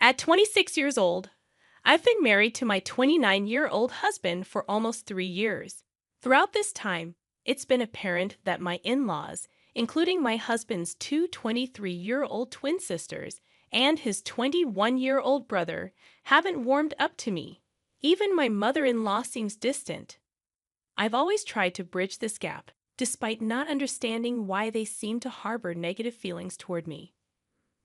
At 26 years old, I've been married to my 29-year-old husband for almost 3 years. Throughout this time, it's been apparent that my in-laws, including my husband's two 23-year-old twin sisters and his 21-year-old brother, haven't warmed up to me. Even my mother-in-law seems distant. I've always tried to bridge this gap, despite not understanding why they seem to harbor negative feelings toward me.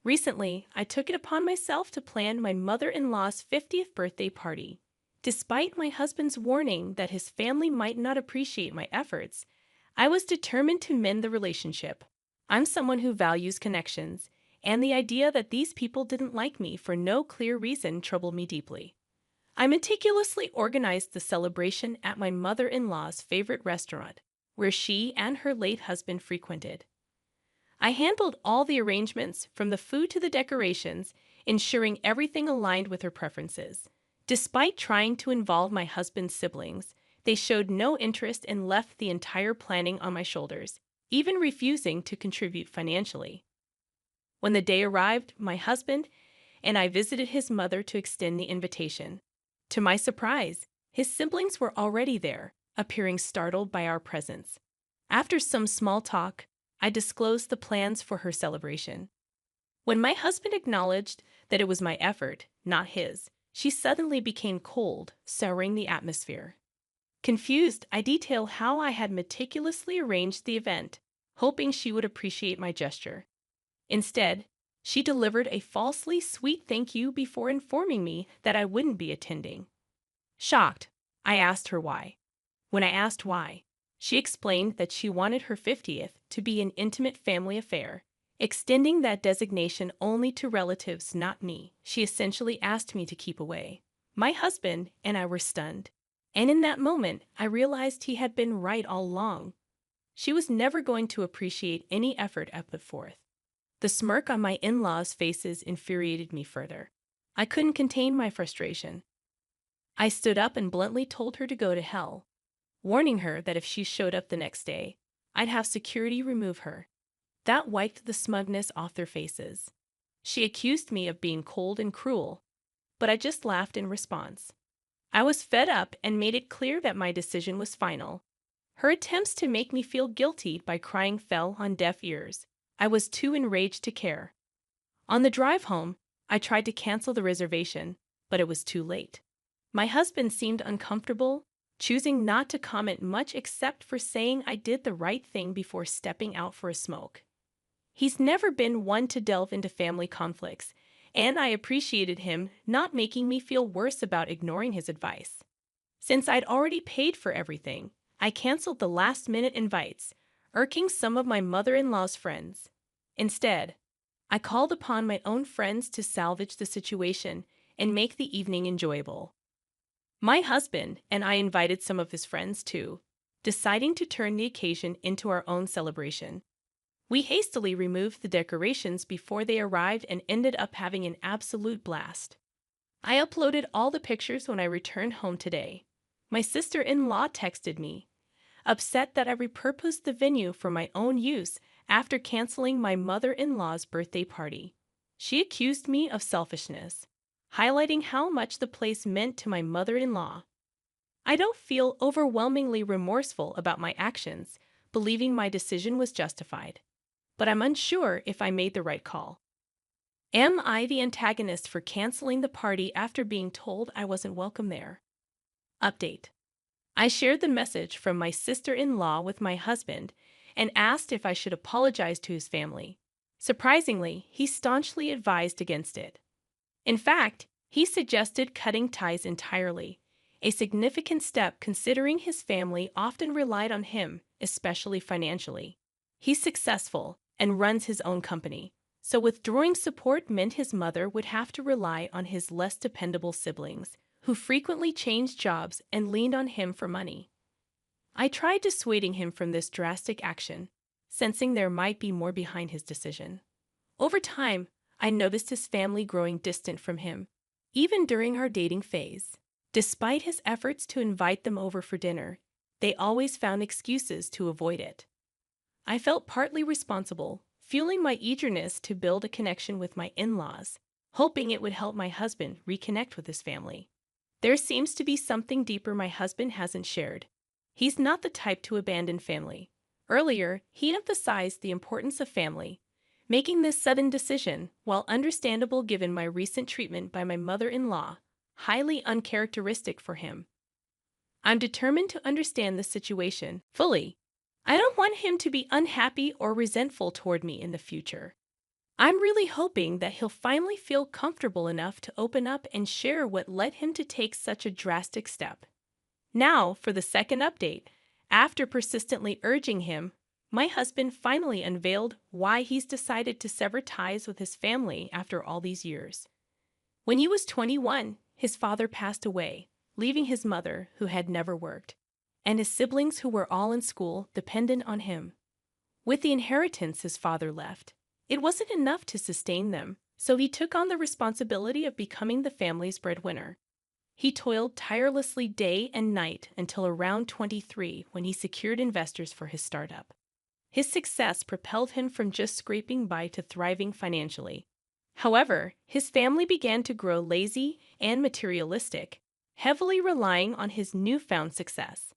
Recently, I took it upon myself to plan my mother-in-law's 50th birthday party. Despite my husband's warning that his family might not appreciate my efforts, I was determined to mend the relationship. I'm someone who values connections, and the idea that these people didn't like me for no clear reason troubled me deeply. I meticulously organized the celebration at my mother-in-law's favorite restaurant, where she and her late husband frequented. I handled all the arrangements, from the food to the decorations, ensuring everything aligned with her preferences. Despite trying to involve my husband's siblings, they showed no interest and left the entire planning on my shoulders, even refusing to contribute financially. When the day arrived, my husband and I visited his mother to extend the invitation. To my surprise, his siblings were already there, appearing startled by our presence. After some small talk, I disclosed the plans for her celebration. When my husband acknowledged that it was my effort, not his, she suddenly became cold, souring the atmosphere. Confused, I detailed how I had meticulously arranged the event, hoping she would appreciate my gesture. Instead, she delivered a falsely sweet thank you before informing me that I wouldn't be attending. Shocked, I asked her why. When I asked why, she explained that she wanted her 50th to be an intimate family affair, extending that designation only to relatives, not me. She essentially asked me to keep away. My husband and I were stunned, and in that moment, I realized he had been right all along. She was never going to appreciate any effort I put forth. The smirk on my in-laws' faces infuriated me further. I couldn't contain my frustration. I stood up and bluntly told her to go to hell, warning her that if she showed up the next day, I'd have security remove her. That wiped the smugness off their faces. She accused me of being cold and cruel, but I just laughed in response. I was fed up and made it clear that my decision was final. Her attempts to make me feel guilty by crying fell on deaf ears. I was too enraged to care. On the drive home, I tried to cancel the reservation, but it was too late. My husband seemed uncomfortable, choosing not to comment much except for saying I did the right thing before stepping out for a smoke. He's never been one to delve into family conflicts, and I appreciated him not making me feel worse about ignoring his advice. Since I'd already paid for everything, I canceled the last-minute invites, irking some of my mother-in-law's friends. Instead, I called upon my own friends to salvage the situation and make the evening enjoyable. My husband and I invited some of his friends too, deciding to turn the occasion into our own celebration. We hastily removed the decorations before they arrived and ended up having an absolute blast. I uploaded all the pictures when I returned home today. My sister-in-law texted me, upset that I repurposed the venue for my own use after canceling my mother-in-law's birthday party. She accused me of selfishness, highlighting how much the place meant to my mother-in-law. I don't feel overwhelmingly remorseful about my actions, believing my decision was justified, but I'm unsure if I made the right call. Am I the antagonist for canceling the party after being told I wasn't welcome there? Update. I shared the message from my sister-in-law with my husband and asked if I should apologize to his family. Surprisingly, he staunchly advised against it. In fact, he suggested cutting ties entirely, a significant step considering his family often relied on him, especially financially. He's successful and runs his own company, so withdrawing support meant his mother would have to rely on his less dependable siblings, who frequently changed jobs and leaned on him for money. I tried dissuading him from this drastic action, sensing there might be more behind his decision. Over time, I noticed his family growing distant from him, even during our dating phase. Despite his efforts to invite them over for dinner, they always found excuses to avoid it. I felt partly responsible, fueling my eagerness to build a connection with my in-laws, hoping it would help my husband reconnect with his family. There seems to be something deeper my husband hasn't shared. He's not the type to abandon family. Earlier, he emphasized the importance of family, making this sudden decision, while understandable given my recent treatment by my mother-in-law, highly uncharacteristic for him. I'm determined to understand the situation fully. I don't want him to be unhappy or resentful toward me in the future. I'm really hoping that he'll finally feel comfortable enough to open up and share what led him to take such a drastic step. Now, for the second update. After persistently urging him, my husband finally unveiled why he's decided to sever ties with his family after all these years. When he was 21, his father passed away, leaving his mother, who had never worked, and his siblings, who were all in school, dependent on him. With the inheritance his father left, it wasn't enough to sustain them, so he took on the responsibility of becoming the family's breadwinner. He toiled tirelessly day and night until around 23 when he secured investors for his startup. His success propelled him from just scraping by to thriving financially. However, his family began to grow lazy and materialistic, heavily relying on his newfound success.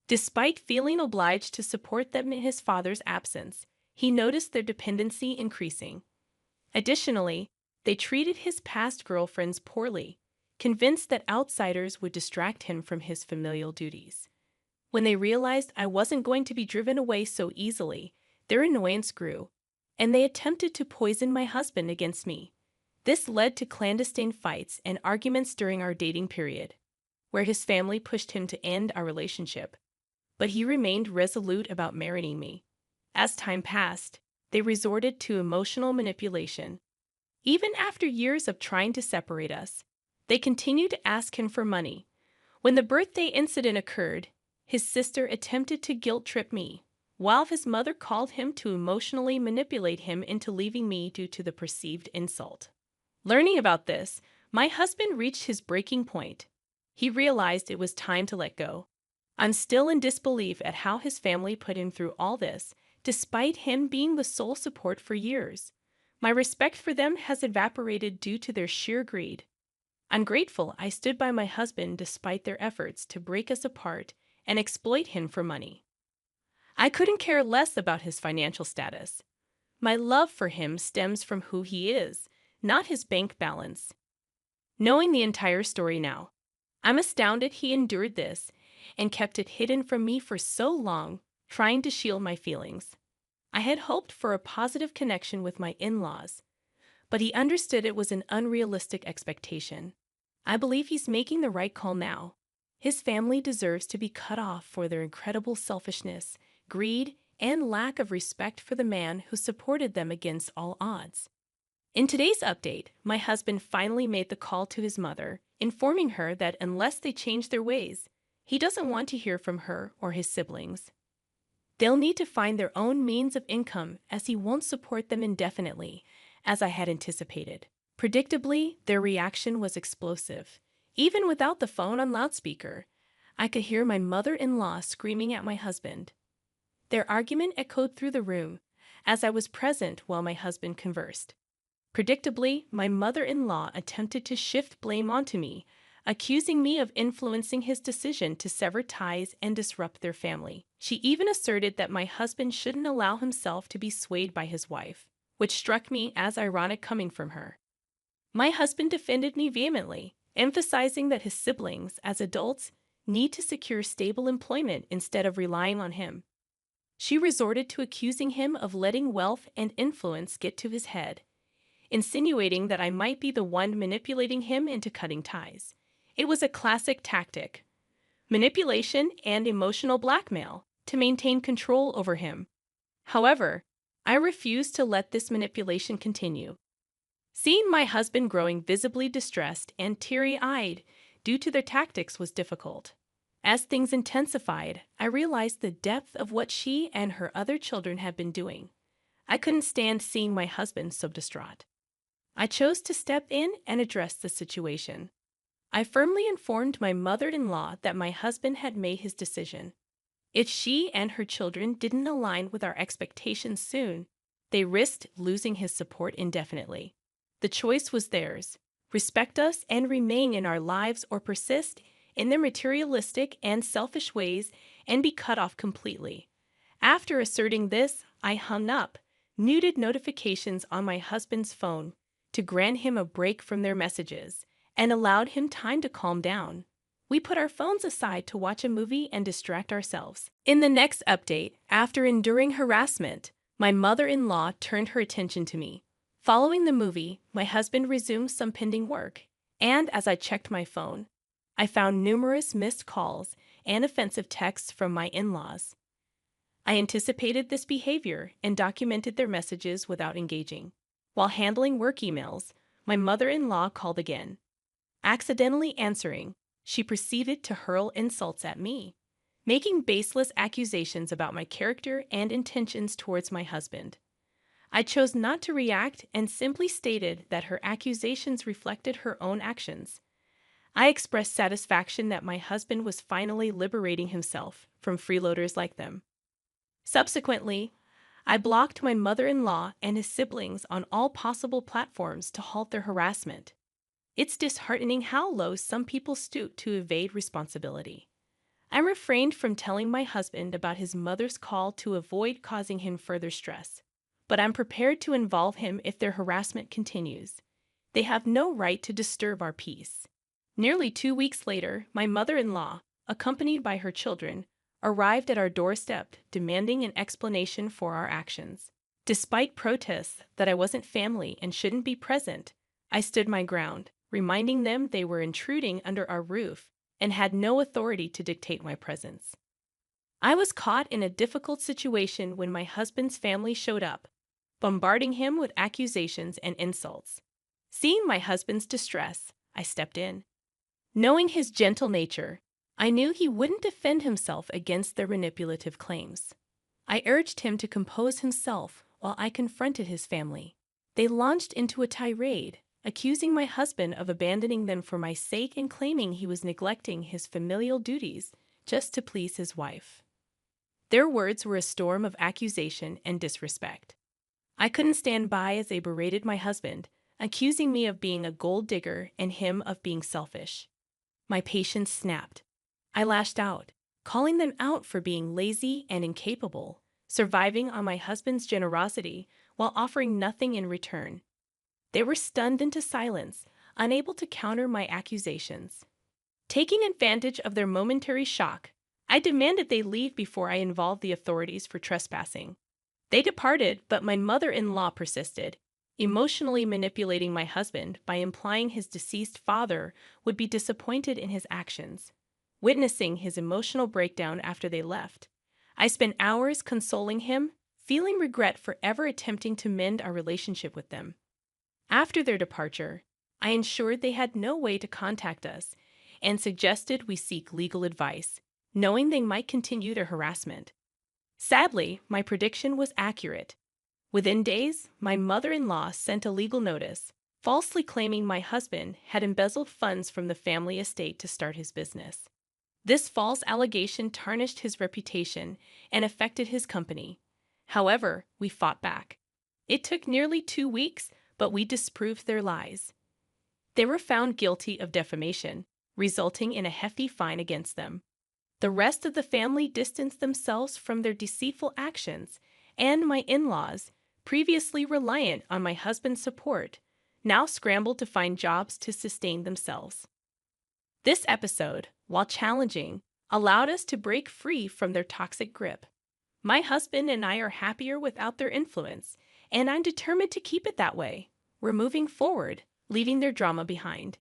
Despite feeling obliged to support them in his father's absence, he noticed their dependency increasing. Additionally, they treated his past girlfriends poorly, convinced that outsiders would distract him from his familial duties. When they realized I wasn't going to be driven away so easily, their annoyance grew, and they attempted to poison my husband against me. This led to clandestine fights and arguments during our dating period, where his family pushed him to end our relationship, but he remained resolute about marrying me. As time passed, they resorted to emotional manipulation. Even after years of trying to separate us, they continued to ask him for money. When the birthday incident occurred, his sister attempted to guilt-trip me, while his mother called him to emotionally manipulate him into leaving me due to the perceived insult. Learning about this, my husband reached his breaking point. He realized it was time to let go. I'm still in disbelief at how his family put him through all this, despite him being the sole support for years. My respect for them has evaporated due to their sheer greed. I'm grateful I stood by my husband despite their efforts to break us apart and exploit him for money. I couldn't care less about his financial status. My love for him stems from who he is, not his bank balance. Knowing the entire story now, I'm astounded he endured this and kept it hidden from me for so long, trying to shield my feelings. I had hoped for a positive connection with my in-laws, but he understood it was an unrealistic expectation. I believe he's making the right call now. His family deserves to be cut off for their incredible selfishness, greed, and lack of respect for the man who supported them against all odds. In today's update, my husband finally made the call to his mother, informing her that unless they change their ways, he doesn't want to hear from her or his siblings. They'll need to find their own means of income as he won't support them indefinitely, as I had anticipated. Predictably, their reaction was explosive. Even without the phone on loudspeaker, I could hear my mother-in-law screaming at my husband. Their argument echoed through the room, as I was present while my husband conversed. Predictably, my mother-in-law attempted to shift blame onto me, accusing me of influencing his decision to sever ties and disrupt their family. She even asserted that my husband shouldn't allow himself to be swayed by his wife, which struck me as ironic coming from her. My husband defended me vehemently, emphasizing that his siblings, as adults, need to secure stable employment instead of relying on him. She resorted to accusing him of letting wealth and influence get to his head, insinuating that I might be the one manipulating him into cutting ties. It was a classic tactic: manipulation and emotional blackmail to maintain control over him. However, I refused to let this manipulation continue. Seeing my husband growing visibly distressed and teary-eyed due to their tactics was difficult. As things intensified, I realized the depth of what she and her other children had been doing. I couldn't stand seeing my husband so distraught. I chose to step in and address the situation. I firmly informed my mother-in-law that my husband had made his decision. If she and her children didn't align with our expectations soon, they risked losing his support indefinitely. The choice was theirs: respect us and remain in our lives, or persist in their materialistic and selfish ways and be cut off completely. After asserting this, I hung up, muted notifications on my husband's phone to grant him a break from their messages, and allowed him time to calm down. We put our phones aside to watch a movie and distract ourselves. In the next update, after enduring harassment, my mother-in-law turned her attention to me. Following the movie, my husband resumed some pending work, and as I checked my phone, I found numerous missed calls and offensive texts from my in-laws. I anticipated this behavior and documented their messages without engaging. While handling work emails, my mother-in-law called again. Accidentally answering, she proceeded to hurl insults at me, making baseless accusations about my character and intentions towards my husband. I chose not to react and simply stated that her accusations reflected her own actions. I expressed satisfaction that my husband was finally liberating himself from freeloaders like them. Subsequently, I blocked my mother-in-law and his siblings on all possible platforms to halt their harassment. It's disheartening how low some people stoop to evade responsibility. I refrained from telling my husband about his mother's call to avoid causing him further stress, but I'm prepared to involve him if their harassment continues. They have no right to disturb our peace. Nearly 2 weeks later, my mother-in-law, accompanied by her children, arrived at our doorstep demanding an explanation for our actions. Despite protests that I wasn't family and shouldn't be present, I stood my ground, reminding them they were intruding under our roof and had no authority to dictate my presence. I was caught in a difficult situation when my husband's family showed up, bombarding him with accusations and insults. Seeing my husband's distress, I stepped in. Knowing his gentle nature, I knew he wouldn't defend himself against their manipulative claims. I urged him to compose himself while I confronted his family. They launched into a tirade, accusing my husband of abandoning them for my sake and claiming he was neglecting his familial duties just to please his wife. Their words were a storm of accusation and disrespect. I couldn't stand by as they berated my husband, accusing me of being a gold digger and him of being selfish. My patience snapped. I lashed out, calling them out for being lazy and incapable, surviving on my husband's generosity while offering nothing in return. They were stunned into silence, unable to counter my accusations. Taking advantage of their momentary shock, I demanded they leave before I involved the authorities for trespassing. They departed, but my mother-in-law persisted, emotionally manipulating my husband by implying his deceased father would be disappointed in his actions. Witnessing his emotional breakdown after they left, I spent hours consoling him, feeling regret for ever attempting to mend our relationship with them. After their departure, I ensured they had no way to contact us and suggested we seek legal advice, knowing they might continue their harassment. Sadly, my prediction was accurate. Within days, my mother-in-law sent a legal notice, falsely claiming my husband had embezzled funds from the family estate to start his business. This false allegation tarnished his reputation and affected his company. However, we fought back. It took nearly 2 weeks, but we disproved their lies. They were found guilty of defamation, resulting in a hefty fine against them. The rest of the family distanced themselves from their deceitful actions, and my in-laws, previously reliant on my husband's support, now scrambled to find jobs to sustain themselves. This episode, while challenging, allowed us to break free from their toxic grip. My husband and I are happier without their influence, and I'm determined to keep it that way. We're moving forward, leaving their drama behind.